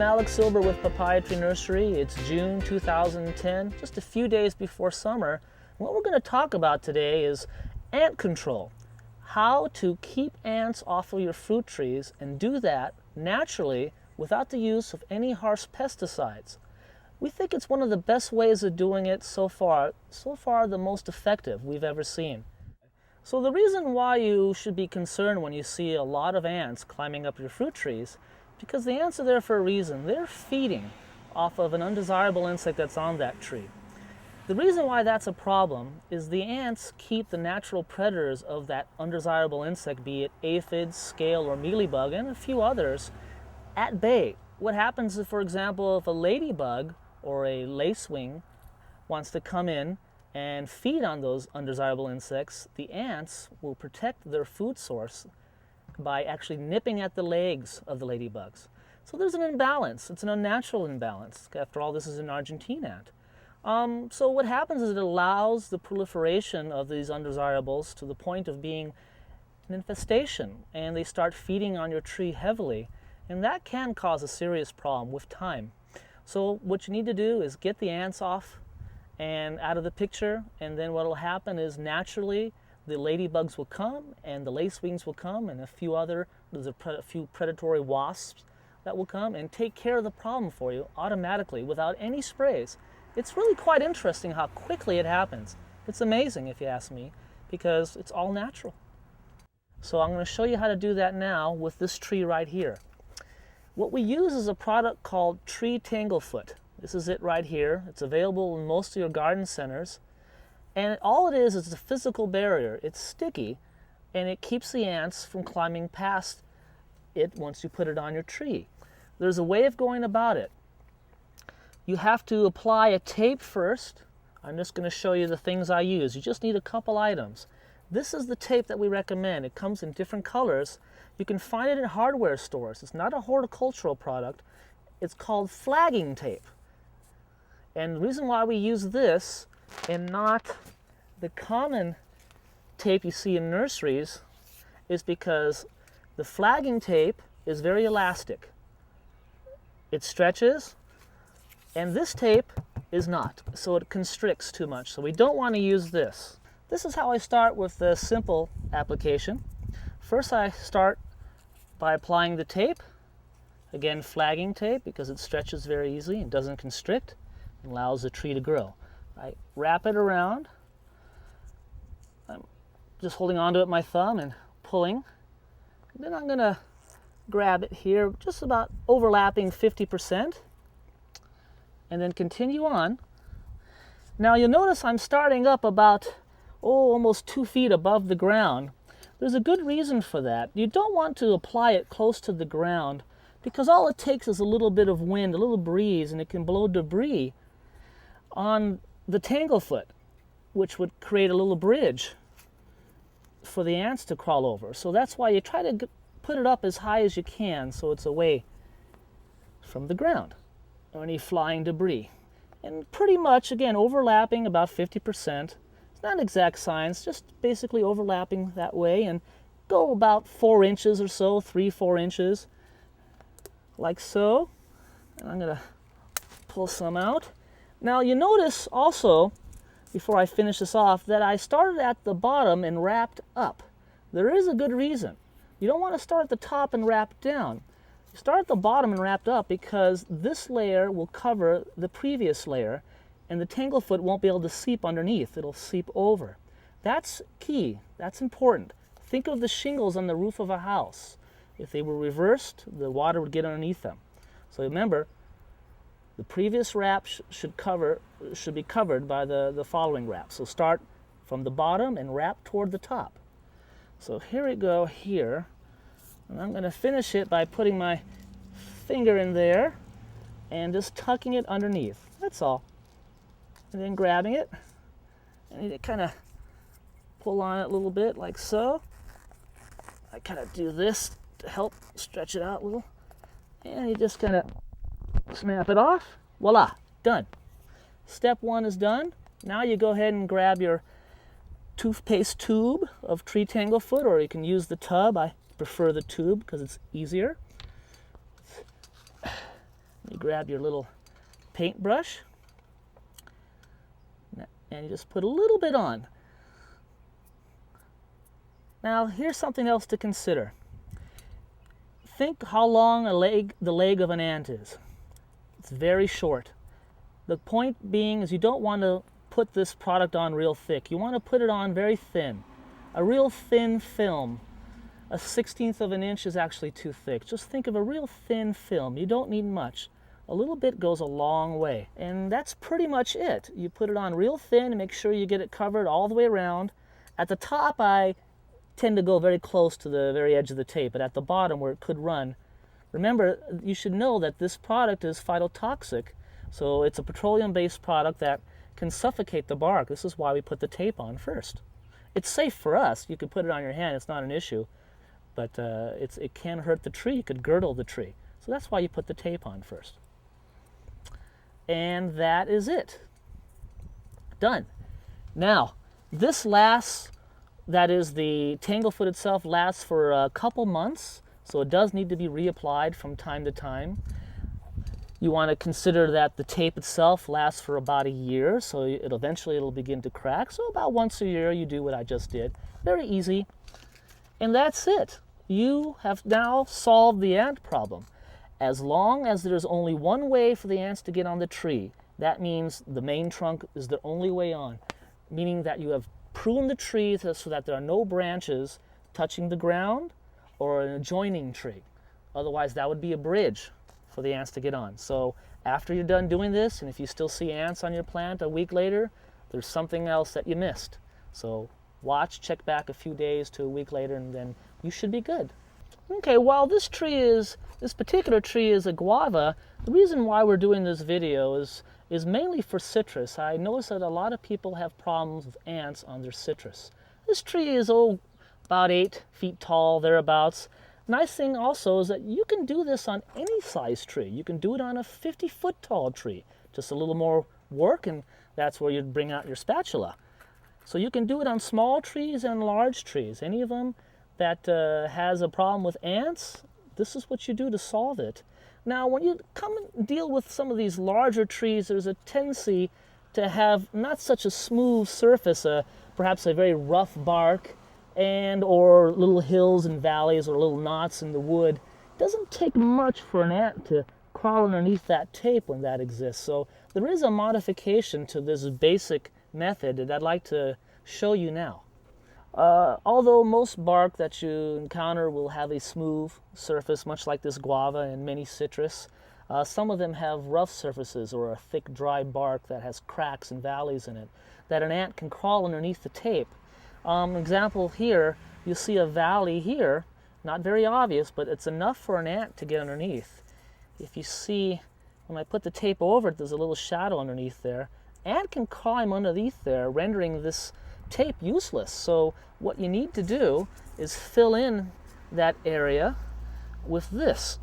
Alex Silber with Papaya Nursery. It's June 2010, just a few days before summer. What we're going to talk about today is ant control. How to keep ants off of your fruit trees and do that naturally without the use of any harsh pesticides. We think it's one of the best ways of doing it so far the most effective we've ever seen. So the reason why you should be concerned when you see a lot of ants climbing up your fruit trees, because the ants are there for a reason. They're feeding off of an undesirable insect that's on that tree. The reason why that's a problem is the ants keep the natural predators of that undesirable insect, be it aphids, scale, or mealybug, and a few others, at bay. What happens is, for example, if a ladybug or a lacewing wants to come in and feed on those undesirable insects, the ants will protect their food source by actually nipping at the legs of the ladybugs. So there's an imbalance. It's an unnatural imbalance. After all, this is an Argentine ant. So what happens is it allows the proliferation of these undesirables to the point of being an infestation, and they start feeding on your tree heavily, and that can cause a serious problem with time. So what you need to do is get the ants off and out of the picture, and then what will happen is naturally the ladybugs will come and the lacewings will come and there's a few predatory wasps that will come and take care of the problem for you automatically without any sprays. It's really quite interesting how quickly it happens. It's amazing if you ask me, because it's all natural. So I'm going to show you how to do that now with this tree right here. What we use is a product called Tree Tanglefoot. This is it right here. It's available in most of your garden centers. And all it is a physical barrier. It's sticky, and it keeps the ants from climbing past it once you put it on your tree. There's a way of going about it. You have to apply a tape first. I'm just going to show you the things I use. You just need a couple items. This is the tape that we recommend. It comes in different colors. You can find it in hardware stores. It's not a horticultural product. It's called flagging tape. And the reason why we use this and not the common tape you see in nurseries is because the flagging tape is very elastic. It stretches, and this tape is not, so it constricts too much. So we don't want to use this. This is how I start with the simple application. First, I start by applying the tape. Again, flagging tape, because it stretches very easily and doesn't constrict and allows the tree to grow. I wrap it around. I'm just holding onto it with my thumb and pulling. And then I'm going to grab it here, just about overlapping 50%, and then continue on. Now you'll notice I'm starting up about, almost 2 feet above the ground. There's a good reason for that. You don't want to apply it close to the ground, because all it takes is a little bit of wind, a little breeze, and it can blow debris on the tanglefoot, which would create a little bridge for the ants to crawl over. So that's why you try to put it up as high as you can so it's away from the ground or any flying debris. And pretty much, again, overlapping about 50%. It's not exact science, just basically overlapping that way, and go about 4 inches or so, 3-4 inches, like so. And I'm going to pull some out. Now you notice also, before I finish this off, that I started at the bottom and wrapped up. There is a good reason. You don't want to start at the top and wrap down. You start at the bottom and wrap up because this layer will cover the previous layer, and the tanglefoot won't be able to seep underneath. It'll seep over. That's key. That's important. Think of the shingles on the roof of a house. If they were reversed, the water would get underneath them. So remember, the previous wrap should be covered by the following wrap. So start from the bottom and wrap toward the top. So here we go here. And I'm going to finish it by putting my finger in there and just tucking it underneath. That's all. And then grabbing it. I need to kind of pull on it a little bit like so. I kind of do this to help stretch it out a little. And you just kind of snap it off. Voila, done. Step 1 is done. Now you go ahead and grab your toothpaste tube of tree tanglefoot, or you can use the tub. I prefer the tube because it's easier. You grab your little paintbrush and you just put a little bit on. Now here's something else to consider. Think how long the leg of an ant is. It's very short. The point being is you don't want to put this product on real thick. You want to put it on very thin. A real thin film. A 1/16 of an inch is actually too thick. Just think of a real thin film. You don't need much. A little bit goes a long way. And that's pretty much it. You put it on real thin and make sure you get it covered all the way around. At the top, I tend to go very close to the very edge of the tape, but at the bottom where it could run, remember, you should know that this product is phytotoxic. So it's a petroleum-based product that can suffocate the bark. This is why we put the tape on first. It's safe for us. You could put it on your hand. It's not an issue. But it can hurt the tree. It could girdle the tree. So that's why you put the tape on first. And that is it. Done. Now, this lasts, that is, the tanglefoot itself lasts for a couple months. So it does need to be reapplied from time to time. You want to consider that the tape itself lasts for about a year, so it'll begin to crack. So about once a year you do what I just did. Very easy. And that's it. You have now solved the ant problem. As long as there's only one way for the ants to get on the tree, that means the main trunk is the only way on, meaning that you have pruned the tree so that there are no branches touching the ground or an adjoining tree. Otherwise, that would be a bridge for the ants to get on. So after you're done doing this, and if you still see ants on your plant a week later, there's something else that you missed. So watch, check back a few days to a week later, and then you should be good. Okay, while this particular tree is a guava, the reason why we're doing this video is mainly for citrus. I notice that a lot of people have problems with ants on their citrus. This tree is about 8 feet tall, thereabouts. Nice thing also is that you can do this on any size tree. You can do it on a 50-foot tall tree. Just a little more work, and that's where you'd bring out your spatula. So you can do it on small trees and large trees. Any of them that has a problem with ants, this is what you do to solve it. Now, when you come and deal with some of these larger trees, there's a tendency to have not such a smooth surface, perhaps a very rough bark, or little hills and valleys or little knots in the wood. It doesn't take much for an ant to crawl underneath that tape when that exists. So there is a modification to this basic method that I'd like to show you now. Although most bark that you encounter will have a smooth surface, much like this guava and many citrus, some of them have rough surfaces or a thick, dry bark that has cracks and valleys in it that an ant can crawl underneath the tape. Example here, you see a valley here, not very obvious, but it's enough for an ant to get underneath. If you see, when I put the tape over it, there's a little shadow underneath there. Ant can climb underneath there, rendering this tape useless. So what you need to do is fill in that area with this.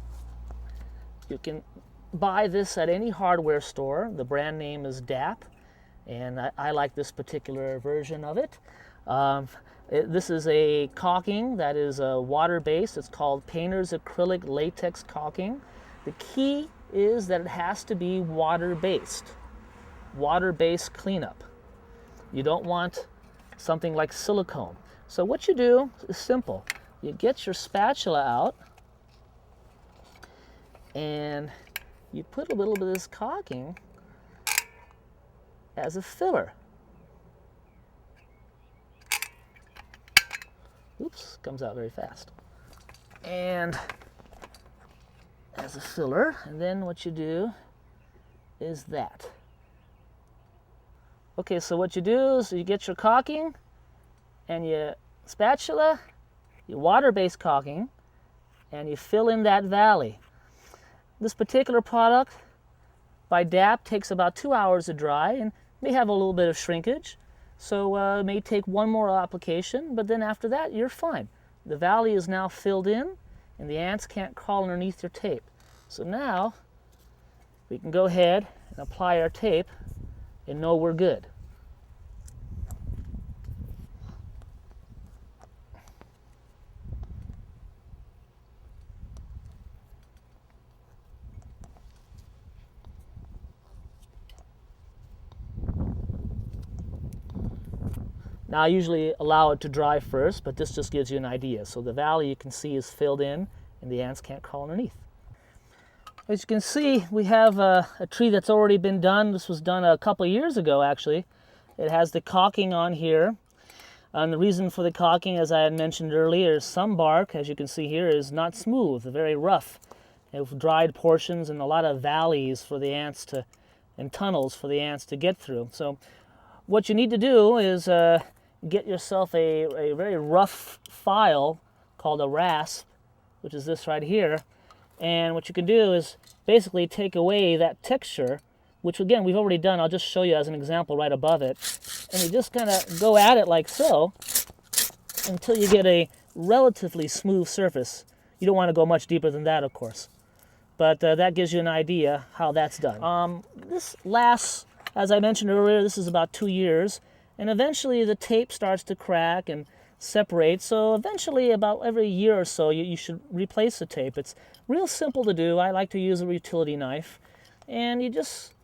You can buy this at any hardware store. The brand name is DAP, and I like this particular version of it. This is a caulking that is water-based. It's called Painter's Acrylic Latex Caulking. The key is that it has to be water-based cleanup. You don't want something like silicone. So what you do is simple. You get your spatula out and you put a little bit of this caulking as a filler. Oops, comes out very fast. And as a filler, and then what you do is that. Okay, so what you do is you get your caulking and your spatula, your water-based caulking, and you fill in that valley. This particular product by DAP takes about 2 hours to dry and may have a little bit of shrinkage. So it may take one more application, but then after that, you're fine. The valley is now filled in, and the ants can't crawl underneath your tape. So now, we can go ahead and apply our tape and know we're good. Now I usually allow it to dry first, but this just gives you an idea. So the valley you can see is filled in and the ants can't crawl underneath. As you can see, we have a tree that's already been done. This was done a couple of years ago, actually. It has the caulking on here. And the reason for the caulking, as I had mentioned earlier, is some bark, as you can see here, is not smooth, very rough. With dried portions and a lot of valleys for the ants to, and tunnels for the ants to get through. So what you need to do is get yourself a very rough file called a rasp, which is this right here. And what you can do is basically take away that texture, which again we've already done. I'll just show you as an example right above it. And you just kind of go at it like so until you get a relatively smooth surface. You don't want to go much deeper than that, of course. But that gives you an idea how that's done. This lasts, as I mentioned earlier, this is about 2 years. And eventually the tape starts to crack and separate. So eventually, about every year or so, you should replace the tape. It's real simple to do. I like to use a utility knife. And you just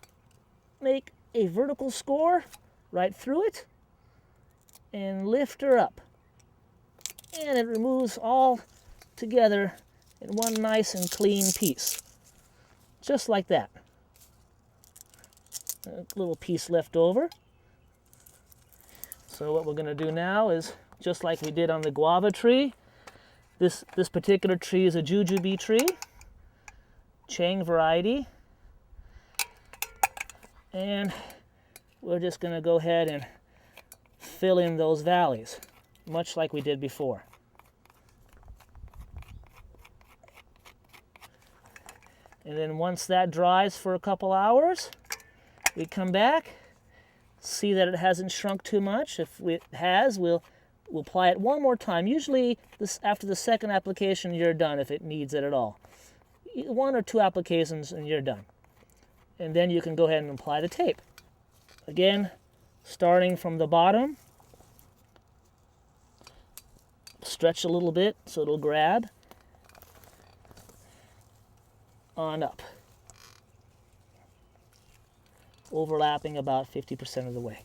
make a vertical score right through it and lift her up. And it removes all together in one nice and clean piece. Just like that. A little piece left over. So what we're going to do now is, just like we did on the guava tree, this particular tree is a jujube tree, Chang variety. And we're just going to go ahead and fill in those valleys, much like we did before. And then once that dries for a couple hours, we come back, see that it hasn't shrunk too much. If it has, we'll apply it one more time. Usually after the second application, you're done if it needs it at all. 1 or 2 applications and you're done. And then you can go ahead and apply the tape. Again, starting from the bottom, stretch a little bit so it'll grab, on up, overlapping about 50% of the way.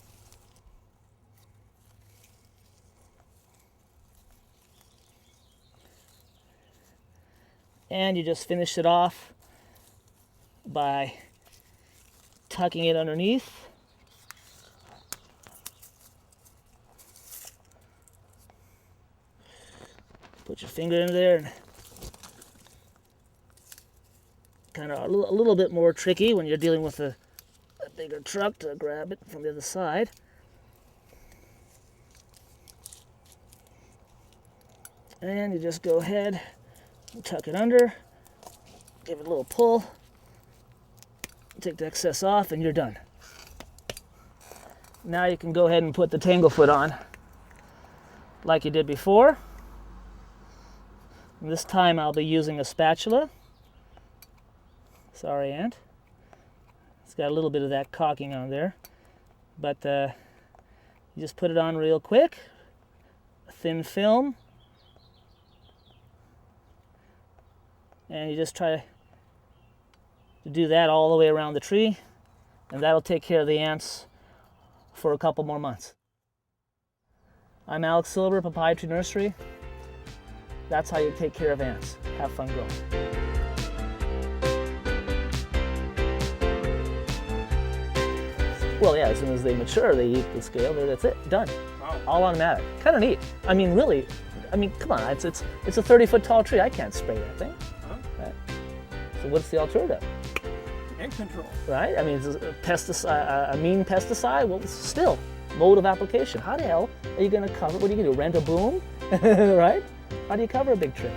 And you just finish it off by tucking it underneath. Put your finger in there, and kind of a little bit more tricky when you're dealing with a bigger truck to grab it from the other side. And you just go ahead and tuck it under, give it a little pull, take the excess off, and you're done. Now you can go ahead and put the tanglefoot on like you did before. And this time I'll be using a spatula. Sorry, ant. It's got a little bit of that caulking on there. But you just put it on real quick. A thin film. And you just try to do that all the way around the tree. And that'll take care of the ants for a couple more months. I'm Alex Silber, Papaya Tree Nursery. That's how you take care of ants. Have fun growing. Well, yeah, as soon as they mature, they eat the scale. That's it, done. Wow. All automatic. Kind of neat. I mean, really. I mean, come on. It's a 30-foot tall tree. I can't spray that thing. Huh? Right. So what's the alternative? Ant control. Right. I mean, is a pesticide, a mean pesticide. Well, still, mode of application. How the hell are you going to cover? What are you going to do? Rent a boom? Right? How do you cover a big tree?